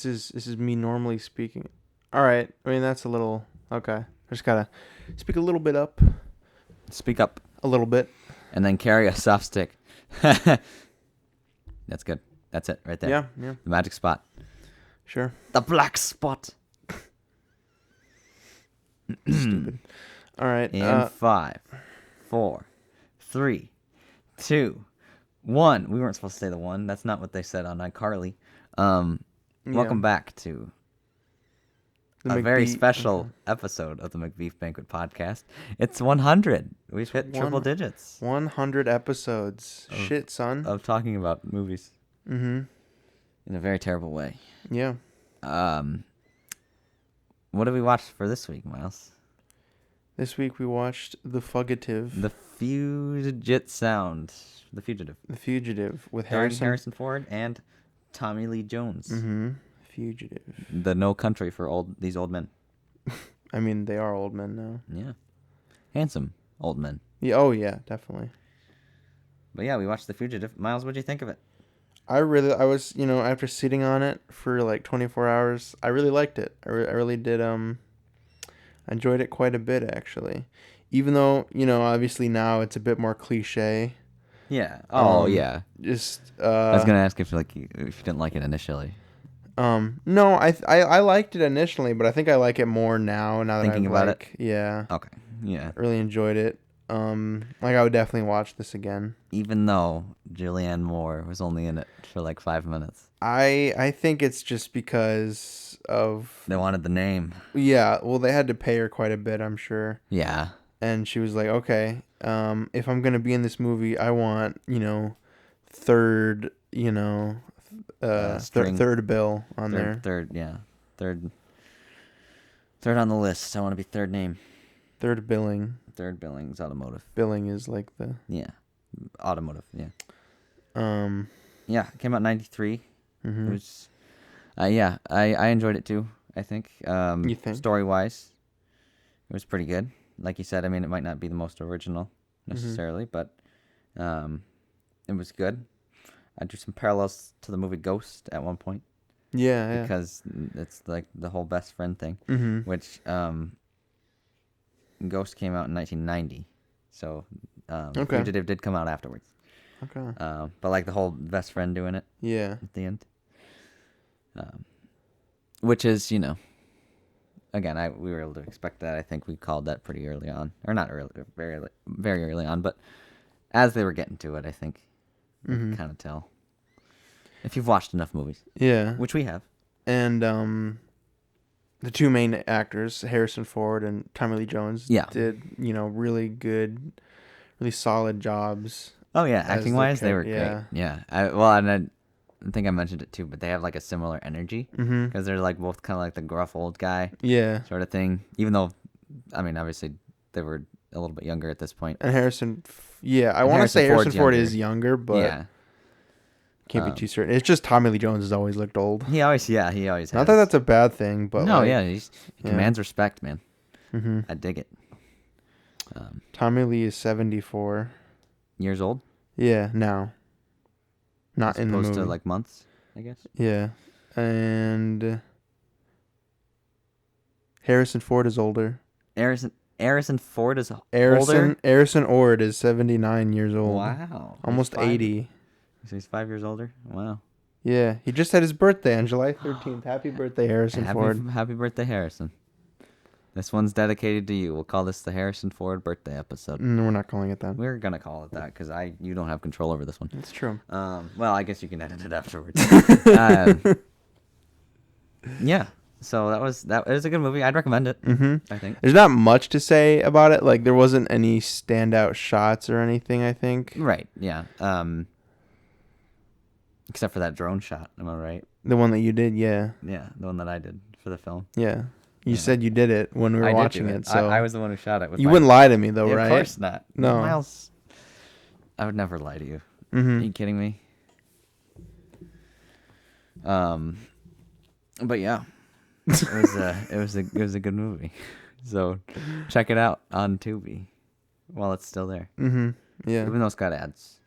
This is me normally speaking. All right. I mean, that's a little okay. I just gotta speak a little bit up. Speak up. A little bit. And then carry a soft stick. That's good. That's it right there. Yeah. Yeah. The magic spot. Sure. The black spot. Stupid. All right. In 5, 4, 3, 2, 1. We weren't supposed to say the 1. That's not what they said on iCarly. Welcome back to a very special episode of the Macbeef-Banquet podcast. It's 100. We've hit triple digits. 100 episodes. Shit, son. Of talking about movies. Mm-hmm. In a very terrible way. Yeah. What did we watch for this week, Miles? This week we watched The Fugitive. The Fugitive Sound. The Fugitive. The Fugitive with Harrison Ford and Tommy Lee Jones. Mm-hmm. Fugitive. The No Country for these old men. I mean, they are old men now. Yeah. Handsome old men. Yeah. Oh, yeah, definitely. But yeah, we watched The Fugitive. Miles, what'd you think of it? I was, after sitting on it for like 24 hours, I really liked it. I really did. I enjoyed it quite a bit, actually. Even though, obviously now it's a bit more cliche. Yeah. Oh, yeah. Just. I was gonna ask if you didn't like it initially. No, I liked it initially, but I think I like it more now. Now that Thinking about it. Yeah. Okay. Yeah. I really enjoyed it. I would definitely watch this again. Even though Julianne Moore was only in it for like 5 minutes. I think it's just because of... They wanted the name. Yeah, well, they had to pay her quite a bit, I'm sure. Yeah. And she was like, okay, if I'm going to be in this movie, I want, third, third bill on there. Third on the list. I want to be third name. Third billing. Third billing is automotive. Billing is like the... Yeah. Automotive, yeah. Yeah, it came out in 93. Mm-hmm. It was... I enjoyed it too, I think. You think? Story-wise, it was pretty good. Like you said, I mean, it might not be the most original necessarily, but it was good. I drew some parallels to the movie Ghost at one point. Yeah. Because it's like the whole best friend thing, which Ghost came out in 1990, so Fugitive did come out afterwards. Okay. But like the whole best friend doing it. Yeah. At the end. Which is, again, we were able to expect that. I think we called that pretty early on, or not early, very early on, but as they were getting to it, I think you can kind of tell if you've watched enough movies. Yeah. Which we have. And the two main actors, Harrison Ford and Tommy Lee Jones, did, really good, really solid jobs. Oh, yeah. Acting-wise, they were great. Yeah. I think I mentioned it, too, but they have, like, a similar energy. Because they're, like, both kind of like the gruff old guy sort of thing. Even though, I mean, obviously, they were a little bit younger at this point. And I want to say Harrison Ford is younger, but can't be too certain. It's just Tommy Lee Jones has always looked old. He always has. Not that that's a bad thing, but no, he commands respect, man. I dig it. Tommy Lee is 74 years old. Yeah, now. Not in the movie. As opposed to like months, I guess. Yeah, and Harrison Ford is older. Harrison Ford is older. Harrison Ford is 79 years old. Wow, almost 80. So he's 5 years older. Wow. Yeah, he just had his birthday on July 13th. Happy birthday, Harrison Ford. Happy birthday, Harrison. This one's dedicated to you. We'll call this the Harrison Ford birthday episode. No, we're not calling it that. We're going to call it that because you don't have control over this one. That's true. Well, I guess you can edit it afterwards. Yeah. So it was a good movie. I'd recommend it. I think. There's not much to say about it. Like, there wasn't any standout shots or anything, I think. Right. Yeah. Except for that drone shot. Am I right? The one that you did, yeah. Yeah, the one that I did for the film. Yeah. You said you did it when we were watching it. So I was the one who shot it. You wouldn't lie to me, though, right? Of course not. No. Miles, I would never lie to you. Are you kidding me? But yeah, it was a good movie. So check it out on Tubi while it's still there. Yeah. Even though it's got ads.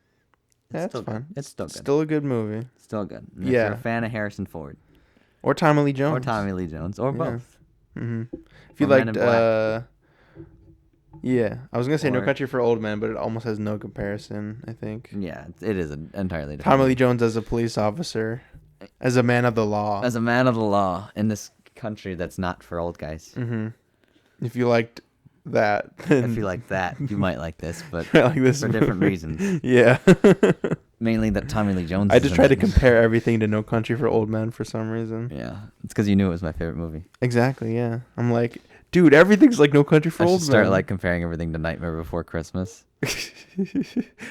That's fine. It's still good. Still a good movie. Still good. And Yeah. if you're a fan of Harrison Ford, Or Tommy Lee Jones. Or Tommy Lee Jones, or both. Mm-hmm. If you Or Men liked, in Black. yeah, I was gonna say No Or- Country for Old Men, but it almost has no comparison. I think Yeah, it is an entirely different. Tommy Lee movie. Jones as a police officer, as a man of the law. As a man of the law in this country that's not for old guys. Mm-hmm. If you liked that, If you like that, you might like this, but I like this for movie. different reasons. Yeah. Mainly that Tommy Lee Jones. I is just in tried to it. compare everything to No Country for Old Men for some reason. Yeah, it's because you knew it was my favorite movie. Exactly. Yeah. I'm like, dude, everything's like No Country for I should Old start Men. like comparing everything to Nightmare Before Christmas.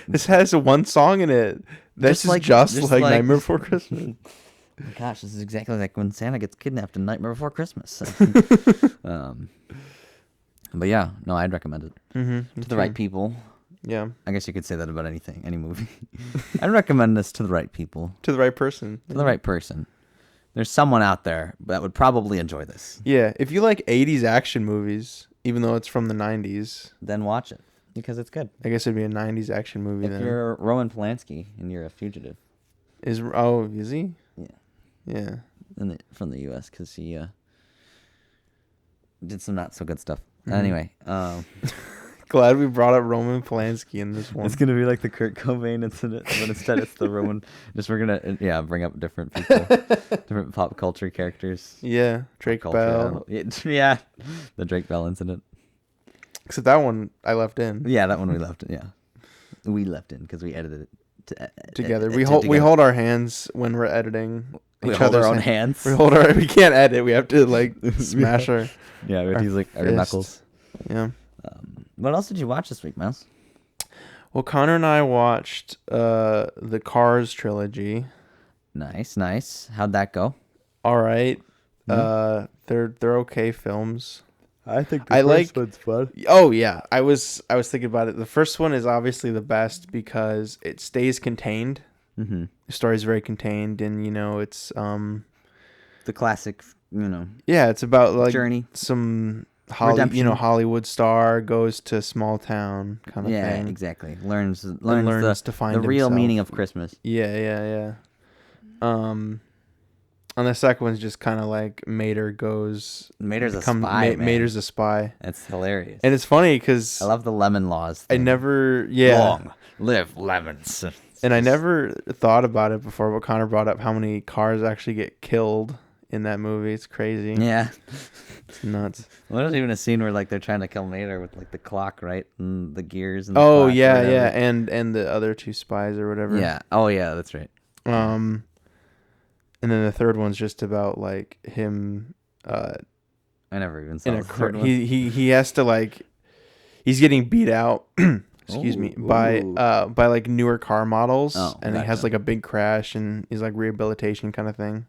This has one song in it. That's just like Nightmare Before Christmas. Gosh, this is exactly like when Santa gets kidnapped in Nightmare Before Christmas. But yeah, no, I'd recommend it Mm-hmm. to the right people. Yeah. I guess you could say that about anything, any movie. I'd recommend this to the right people, To the right person. to the right person. There's someone out there that would probably enjoy this. Yeah. If you like 80s action movies, even though it's from the 90s, Then watch it because it's good. I guess it'd be a 90s action movie If then. you're Roman Polanski and you're a fugitive, Is he? Yeah. Yeah. from the U.S. because he did some not so good stuff. Mhm. Anyway, Glad we brought up Roman Polanski in this one. it's gonna be like the Kurt Cobain incident, but instead it's the Roman. We're gonna bring up different people, different pop culture characters. Yeah. Drake Culture, Bell. yeah, the Drake Bell incident. Except that one I left in. Yeah, that one we left. Yeah, we left in because we edited it Together. We hold our hands when we're editing. We each hold our other's own hand- hands. We can't edit. We have to like smash our. Yeah, we have our to use like our fists. knuckles. Yeah. What else did you watch this week, Mouse? Well, Connor and I watched the Cars Trilogy. Nice. How'd that go? All right. Hmm? They're okay films. I think the first one's fun. Oh yeah, I was thinking about it. The first one is obviously the best because it stays contained. Mm-hmm. The story's very contained, and it's The classic, yeah, it's about like journey. some Redemption. Hollywood star goes to small town kind of Yeah, thing. exactly. Learns Learns to find the real himself. meaning of Christmas. Yeah. And the second one's just kind of like Mater goes. Mater's a spy, man. Mater's a spy, That's hilarious. and it's funny because I love the lemon laws. I thing. never, yeah, Long live lemons. and I never thought about it before. But Connor brought up how many cars actually get killed in that movie. It's crazy. Yeah. It's nuts. Well, there's even a scene where like they're trying to kill Mater with like the clock, right, and the gears. And the Oh clock or yeah, whatever. yeah, and the other two spies or whatever. Yeah. Oh yeah, that's right. And then the third one's just about like him. I never even saw In a the third one. he has to like, he's getting beat out. Excuse me, by like newer car models, Oh, and he has gotcha. like a big crash, and he's like rehabilitation kind of thing.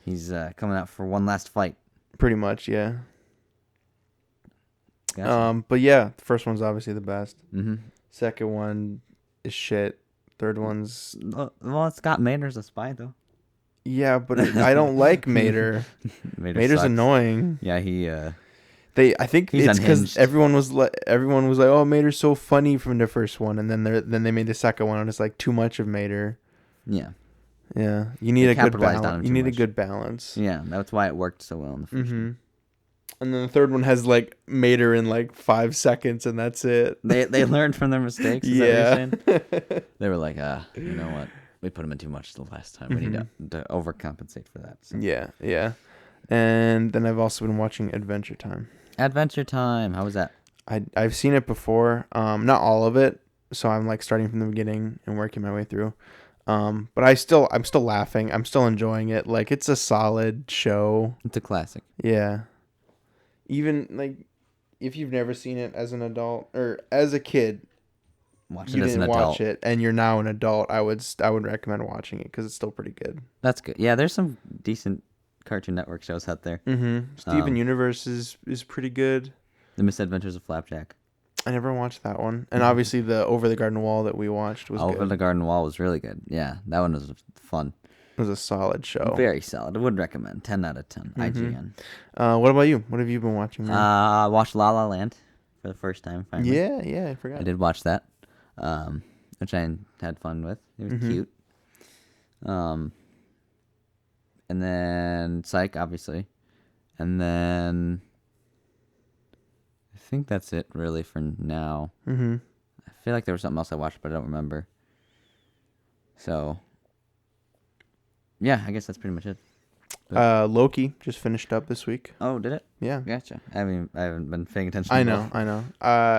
He's coming out for one last fight. Pretty much, yeah. Gotcha. But yeah, the first one's obviously the best. Mm-hmm. Second one is shit. Third one's Well, it's got Mater as a spy though. yeah, but I don't like Mater. Mater's sucks. annoying. Yeah, he. I think He's it's because unhinged. everyone was like, oh, Mater's so funny from the first one, and then they made the second one, and it's like too much of Mater. Yeah. Yeah, you need They a good capitalized on balance. him You too need a much. good balance. Yeah, that's why it worked so well in the first one. And then the third one has like Mater in like 5 seconds, and that's it. They learned from their mistakes. Is Yeah. that what you're saying? They were like, you know what? We put him in too much the last time. We need to overcompensate for that. So. Yeah. And then I've also been watching Adventure Time. Adventure Time. How was that? I've seen it before, not all of it, so I'm like starting from the beginning and working my way through. But I'm still laughing. I'm still enjoying it. Like it's a solid show. It's a classic. Yeah. Even like if you've never seen it as an adult or as a kid, Watch you it as an didn't adult. watch it and you're now an adult, I would recommend watching it because it's still pretty good. That's good. Yeah, there's some decent Cartoon Network shows out there. Steven Universe is pretty good. The Misadventures of Flapjack. I never watched that one, and obviously the Over the Garden Wall that we watched was Over good. the Garden Wall was really good. Yeah, that one was fun. It was a solid show. Very solid. I would recommend. 10 out of 10. IGN. What about you? What have you been watching? Man? I watched La La Land for the first time. Finally. Yeah, I forgot. I did watch that, which I had fun with. It was cute. and then Psych, obviously, and then I think that's it really for now. Mm-hmm. I feel like there was something else I watched, but I don't remember. So, yeah, I guess that's pretty much it. Loki just finished up this week. Oh, did it? Yeah. Gotcha. I haven't been paying attention. I know.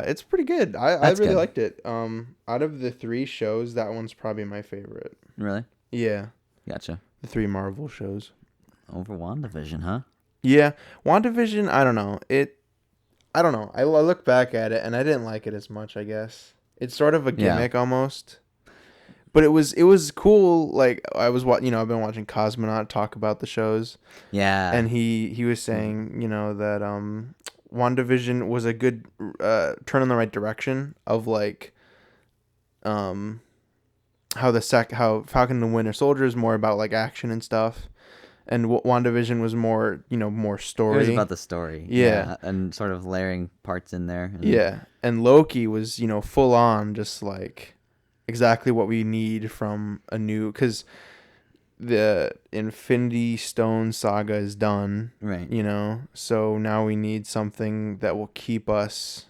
It's pretty good. I really good. liked it. Out of the 3 shows, that one's probably my favorite. Really? Yeah. Gotcha. The 3 Marvel shows. Over WandaVision, huh? Yeah. WandaVision, I don't know. I don't know. I look back at it and I didn't like it as much, I guess. It's sort of a gimmick almost. But it was cool. Like I've been watching Cosmonaut talk about the shows. Yeah. And he was saying, that WandaVision was a good turn in the right direction of like how Falcon and the Winter Soldier is more about like action and stuff. And WandaVision was more, more story. It was about the story. Yeah. And sort of layering parts in there. Yeah. And Loki was, full on just like exactly what we need from a new, because the Infinity Stone saga is done, right? So now we need something that will keep us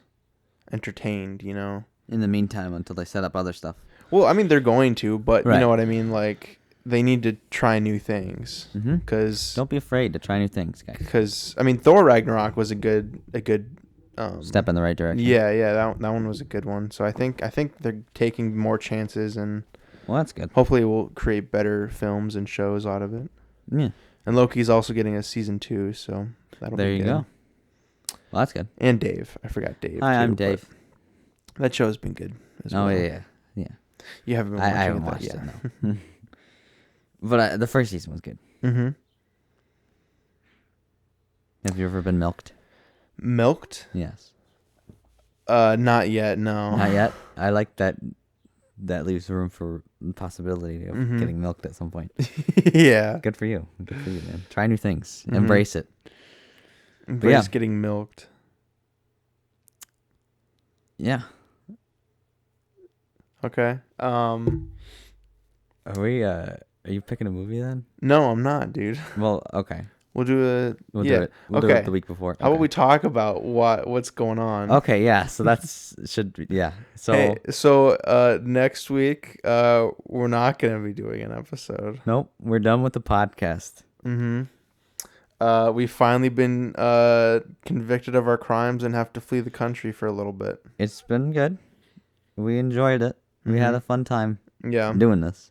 entertained, In the meantime, until they set up other stuff. Well, I mean, they're going to, but right. You know what I mean. Like they need to try new things because don't be afraid to try new things, guys. Because I mean, Thor Ragnarok was a good step in the right direction. Yeah, that one was a good one. So I think they're taking more chances, and well, that's good. Hopefully, we'll create better films and shows out of it. Yeah. And Loki's also getting a season 2, so that'll be good. There you go. Well, that's good. And Dave, I forgot Dave. Hi, I'm Dave. That show's been good as well. Oh yeah. You haven't been watching it? I haven't watched it. No. But the first season was good. Mm-hmm. Have you ever been milked? Milked? Yes. Not yet. No. Not yet. I like that. That leaves room for the possibility of getting milked at some point. Yeah. Good for you. Good for you, man. Try new things. Embrace it. Embrace getting milked. Yeah. Okay. Are you picking a movie then? No, I'm not, dude. Well, okay. We'll do it. We'll do it the week before. Okay. How about we talk about what's going on? Okay, yeah. So So next week, we're not gonna be doing an episode. Nope, we're done with the podcast. We've finally been convicted of our crimes and have to flee the country for a little bit. It's been good. We enjoyed it. We had a fun time. Yeah. Doing this.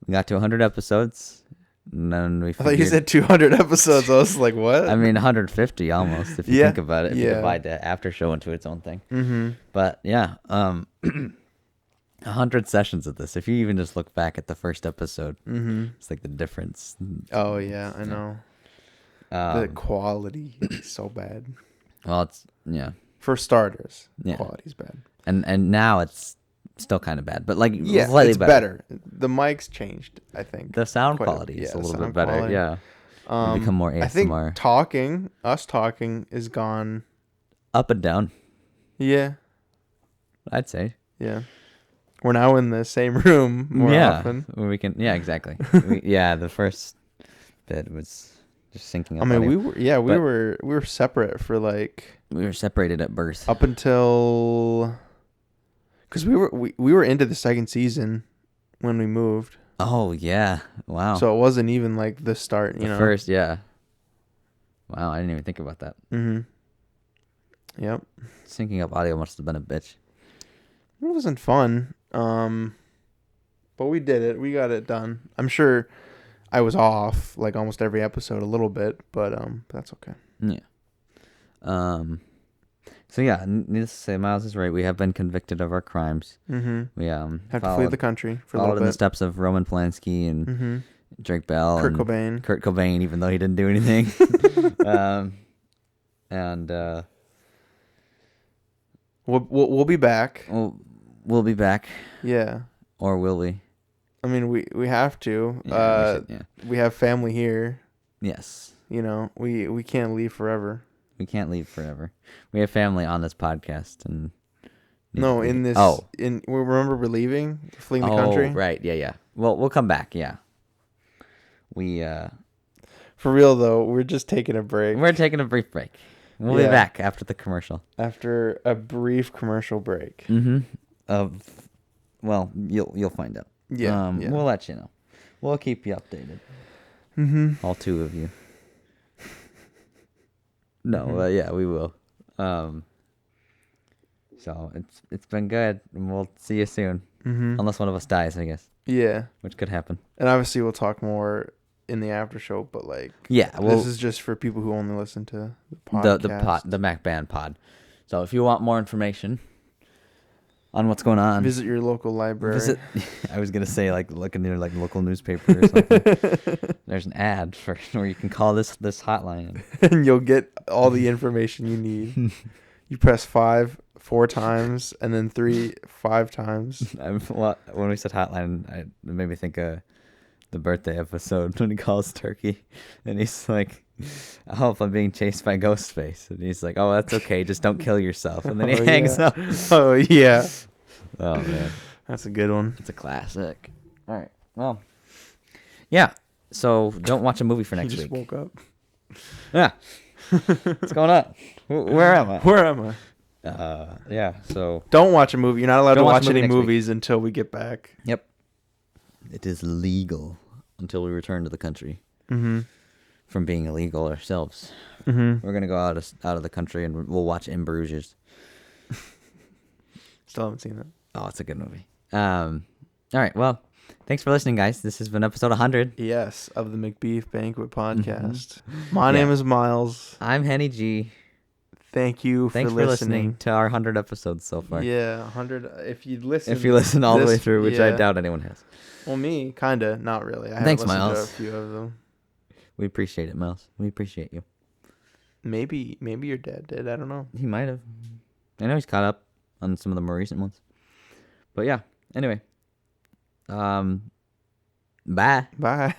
We got to 100 episodes. And then we I thought you said 200 episodes. I was like, what? I mean, 150 almost, if you think about it. If you divide the after show into its own thing. But yeah, 100 sessions of this. If you even just look back at the first episode, it's like the difference. Oh, yeah, I know. The quality is so bad. Well, it's, For starters, quality's bad. And now it's still kind of bad, but like slightly better. The mic's changed, I think. The sound quality is a little bit better. Quality. Yeah. Become more ASMR. I think us talking is gone up and down. Yeah. I'd say. Yeah. We're now in the same room more often. Where we can exactly. The first bit was just syncing up. I mean, we were separate for like we were separated at birth. Up until because we were into the second season when we moved. Oh yeah! Wow. So it wasn't even like the start, you know. First, yeah. Wow, I didn't even think about that. Yep. Syncing up audio must have been a bitch. It wasn't fun, but we did it. We got it done. I'm sure I was off like almost every episode a little bit, but that's okay. Yeah. So yeah, needless to say, Miles is right. We have been convicted of our crimes. We have to flee the country for a little bit. Followed in the steps of Roman Polanski and Drake Bell, Kurt Cobain, even though he didn't do anything. We'll be back. We'll be back. Yeah. Or will we? I mean, we have to. Yeah, we have family here. Yes. You know, we can't leave forever. We can't leave forever. We have family on this podcast, and remember we're leaving, fleeing the country. Oh, right, yeah. Well, we'll come back. Yeah, we For real though, we're just taking a break. we're taking a brief break. We'll be back after the commercial. After a brief commercial break. Well, you'll find out. Yeah. We'll let you know. We'll keep you updated. All two of you. No, yeah, we will. So it's been good, and we'll see you soon. Unless one of us dies, I guess. Yeah. Which could happen. And obviously we'll talk more in the after show, but like, this is just for people who only listen to the podcast. The Macban pod. So if you want more information on what's going on, visit your local library. I was gonna say like look in your like local newspaper or something. There's an ad for where you can call this hotline, and you'll get all the information you need. You press 5 4 times, and then 3 5 times. When we said hotline, it made me think of the birthday episode when he calls Turkey, and he's like, "I hope I'm being chased by Ghostface," and he's like, "Oh, that's okay, just don't kill yourself," and then he hangs up. Oh yeah. Oh man, that's a good one. It's a classic. All right, well, yeah. So don't watch a movie for next week. Just woke up. Yeah. What's going on? Where am I? Yeah. So don't watch a movie. You're not allowed to watch any movies week. Until we get back. Yep. It is legal until we return to the country from being illegal ourselves. We're gonna go out of the country and we'll watch In Bruges. Still haven't seen that. Oh, it's a good movie. All right. Well, thanks for listening, guys. This has been episode 100. Yes, of the Macbeef-Banquet podcast. My name is Miles. I'm Henny G. Thanks for listening to our 100 episodes so far. Yeah, 100. If you listen all the way through, which I doubt anyone has. Well, me, kinda, not really. Thanks, Miles. To a few of them. We appreciate it, Miles. We appreciate you. Maybe your dad did. I don't know. He might have. I know he's caught up on some of the more recent ones. But yeah. Anyway. Bye. Bye.